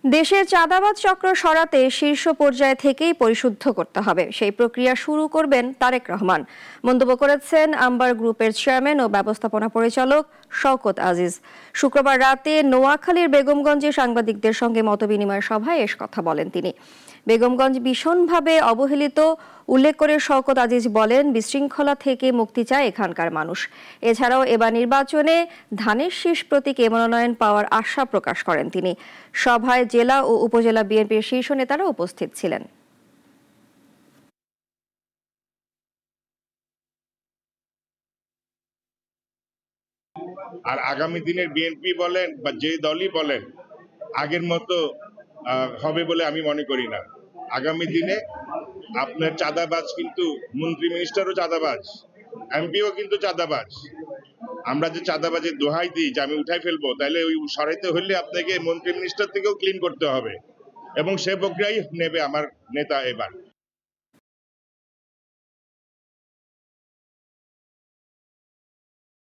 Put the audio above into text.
দেশে চাঁদাবাজ চক্র সরাতে শীর্ষ পর্যায় থেকেই পরিশুদ্ধ করতে হবে, সেই প্রক্রিয়া শুরু করবেন তারেক রহমান। মন্তব্য করেছেন আম্বার গ্রুপের চেয়ারম্যান ও ব্যবস্থাপনা পরিচালক শওকত আজিজ। শুক্রবার রাতে নোয়াখালীর বেগমগঞ্জে সাংবাদিকদের সঙ্গে মতবিনিময় সভায় এসব কথা বলেন তিনি। বেগমগঞ্জ ভীষণভাবে অবহেলিত উল্লেখ করে শওকত আজিজ বলেন, বিশৃঙ্খলা থেকে মুক্তি চায় এখানকার মানুষ। এছাড়াও এবার নির্বাচনে ধানের শীষ প্রতীকে মনোনয়ন পাওয়ার আশা প্রকাশ করেন তিনি। সভায় জেলা ও উপজেলা বিএনপির শীর্ষ নেতারা উপস্থিত ছিলেন। আর আগামী দিনের বিএনপি বলেন বা যে দলই বলেন, আগের মতো হবে বলে আমি মনে করি না। আগামী দিনে আপনার চাঁদাবাজ কিন্তু মন্ত্রী মিনিস্টারও চাঁদাবাজ, এমপিও কিন্তু চাঁদাবাজ। আমরা যে চাঁদাবাজের দোহাই দিই যে আমি উঠাই ফেলবো, তাহলে ওই সরাইতে হলে আপনাকে মন্ত্রী মিনিস্টার থেকেও ক্লিন করতে হবে, এবং সে প্রক্রিয়াই নেবে আমার নেতা এবার।